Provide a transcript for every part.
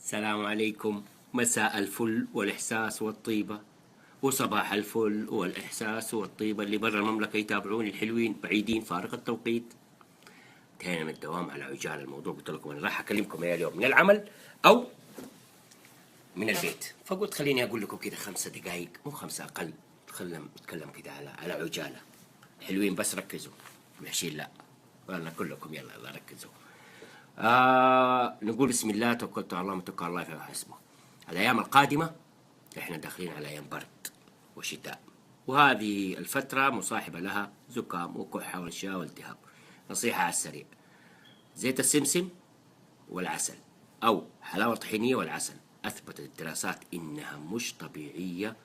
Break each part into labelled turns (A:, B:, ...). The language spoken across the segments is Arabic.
A: السلام عليكم. مساء الفل والإحساس والطيبة، وصباح الفل والإحساس والطيبة. اللي برا المملكة يتابعوني الحلوين، بعيدين فارق التوقيت. انتهينا من الدوام على عجالة. الموضوع قلت لكم أنا راح أكلمكم يا اليوم من العمل أو من البيت، فقلت خليني أقول لكم كده 5 دقايق، مو 5 أقل. نتكلم كده على عجالة. حلوين بس ركزوا، وحشين لا، وأنا كلكم يلا ركزوا. نقول بسم الله، توكلت على الله، متوكل على الله فهو حسبه. الأيام القادمة إحنا داخلين على أيام برد وشتاء، وهذه الفترة مصاحبة لها زكام وكحة وانشاء والتهاب. نصيحة على السريع: زيت السمسم والعسل أو حلاوة طحينية والعسل، أثبتت الدراسات إنها مش طبيعية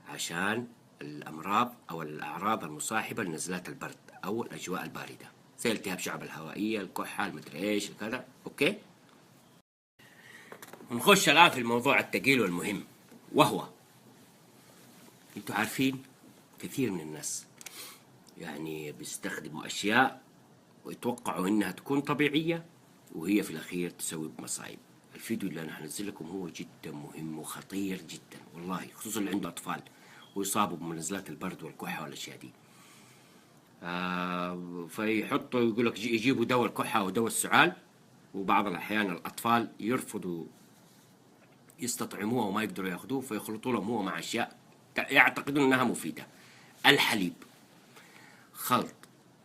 A: عشان الأمراض أو الأعراض المصاحبة لنزلات البرد أو الأجواء الباردة، زي التهاب شعب الهوائية، الكحة، المدري إيش كذا. أوكي، ونخش الآن في الموضوع الثقيل والمهم، وهو أنتوا عارفين كثير من الناس يعني بيستخدموا أشياء ويتوقعوا إنها تكون طبيعية، وهي في الأخير تسوي بمصايب. الفيديو اللي أنا هنزل لكم هو جدا مهم وخطير جدا والله، خصوصا اللي عنده أطفال ويصابوا بنزلات البرد والكحة والأشياء دي. فيحطوا يقول لك يجيبوا دواء الكحة ودواء السعال، وبعض الأحيان الأطفال يرفضوا يستطعموه وما يقدروا ياخذوه، فيخلطوا لهم هو مع أشياء يعتقدون أنها مفيدة. الحليب،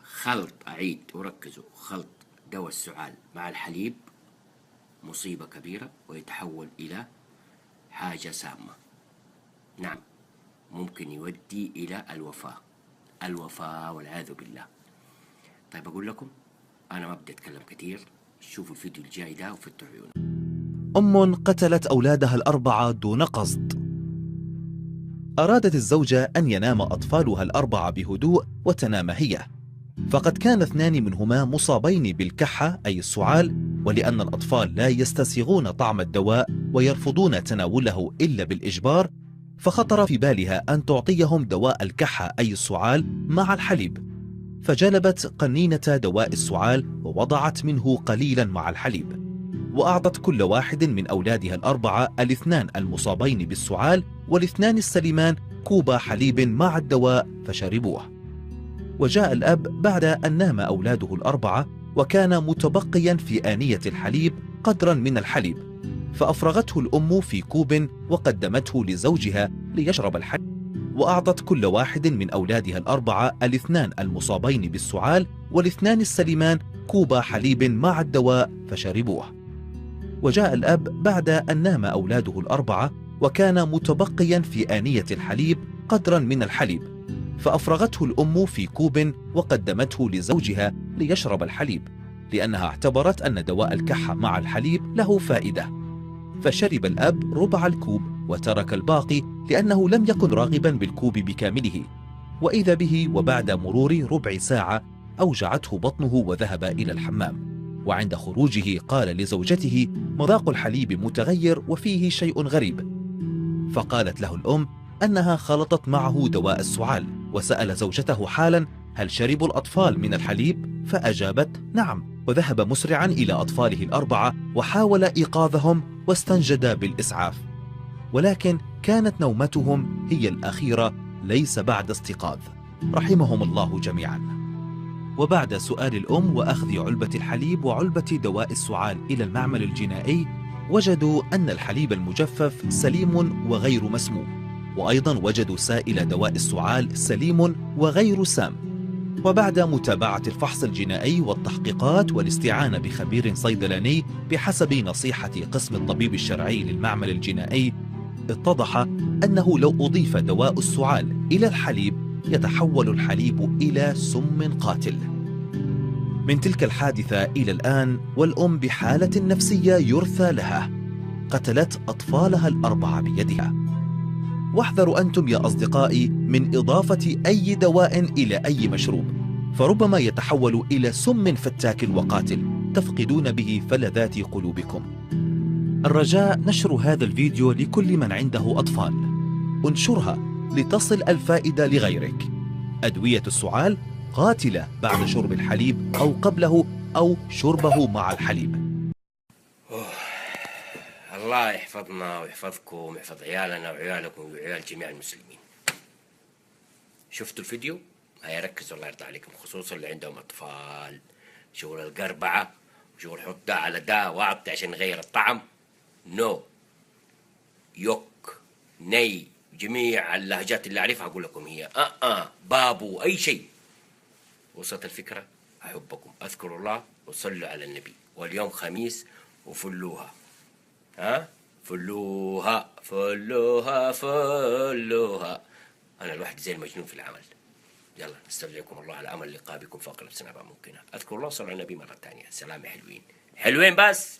A: خلط أعيد وركزوا، خلط دواء السعال مع الحليب مصيبة كبيرة، ويتحول إلى حاجة سامة. نعم، ممكن يؤدي إلى الوفاة والعياذ بالله. طيب أقول لكم، أنا ما بدي أتكلم كثير، شوفوا الفيديو الجاي ده وفتحوا عيونكم.
B: أم قتلت أولادها ال4 دون قصد. أرادت الزوجة أن ينام أطفالها ال4 بهدوء وتنام هي، فقد كان 2 منهما مصابين بالكحة أي السعال، ولأن الأطفال لا يستسيغون طعم الدواء ويرفضون تناوله إلا بالإجبار، فخطر في بالها أن تعطيهم دواء الكحة أي السعال مع الحليب، فجلبت قنينة دواء السعال ووضعت منه قليلا مع الحليب، وأعطت كل واحد من أولادها ال4 ال2 المصابين بالسعال وال2 السليمان كوب حليب مع الدواء فشربوه. وجاء الأب بعد أن نام أولاده ال4 وكان متبقيا في آنية الحليب قدرا من الحليب، فأفرغته الأم في كوب وقدمته لزوجها ليشرب الحليب، وأعطت كل واحد من أولادها ال4 ال2 المصابين بالسعال وال2 السليمان كوب حليب مع الدواء فشربوه. وجاء الأب بعد أن نام أولاده ال4 وكان متبقيا في آنية الحليب قدرا من الحليب، فأفرغته الأم في كوب وقدمته لزوجها ليشرب الحليب، لأنها اعتبرت أن دواء الكحة مع الحليب له فائدة، فشرب الأب ربع الكوب وترك الباقي لأنه لم يكن راغبا بالكوب بكامله. وإذا به وبعد مرور ربع ساعة أوجعته بطنه وذهب إلى الحمام، وعند خروجه قال لزوجته: مذاق الحليب متغير وفيه شيء غريب. فقالت له الأم أنها خلطت معه دواء السعال، وسأل زوجته حالا: هل شربوا الأطفال من الحليب؟ فأجابت: نعم، وذهب مسرعا إلى أطفاله ال4 وحاول إيقاظهم واستنجد بالإسعاف، ولكن كانت نومتهم هي الأخيرة ليس بعد استيقاظ، رحمهم الله جميعا. وبعد سؤال الأم وأخذ علبة الحليب وعلبة دواء السعال إلى المعمل الجنائي، وجدوا أن الحليب المجفف سليم وغير مسموم، وأيضا وجدوا سائل دواء السعال سليم وغير سام. وبعد متابعة الفحص الجنائي والتحقيقات والاستعانة بخبير صيدلاني بحسب نصيحة قسم الطبيب الشرعي للمعمل الجنائي، اتضح أنه لو أضيف دواء السعال إلى الحليب يتحول الحليب إلى سم قاتل. من تلك الحادثة إلى الآن والأم بحالة نفسية يرثى لها، قتلت أطفالها ال4 بيدها. واحذروا أنتم يا أصدقائي من إضافة أي دواء إلى أي مشروب، فربما يتحول إلى سم فتاك وقاتل تفقدون به فلذات قلوبكم. الرجاء نشر هذا الفيديو لكل من عنده أطفال، انشرها لتصل الفائدة لغيرك. أدوية السعال قاتلة بعد شرب الحليب أو قبله أو شربه مع الحليب.
A: الله يحفظنا ويحفظكم ويحفظ عيالنا وعيالكم وعيال جميع المسلمين. شفتوا الفيديو؟ هيا ركزوا الله يرضى عليكم، خصوصا اللي عندهم أطفال. شغل القربعة وشغل حط ده على ده وأعطي عشان نغير الطعم، نو، يوك، ني، جميع اللهجات اللي أعرفها أقول لكم هي بابو، أي شيء. وصلت الفكرة؟ أحبكم، أذكروا الله وصلوا على النبي. واليوم خميس وفلوها، فلوها فلوها فلوها. أنا الواحد زي المجنون في العمل. يلا نستودعكم الله على أمل اللقاء بكم في أقرب سنة ممكنة. أذكروا الله وصلوا على النبي مرة ثانية. سلام يا حلوين، حلوين بس.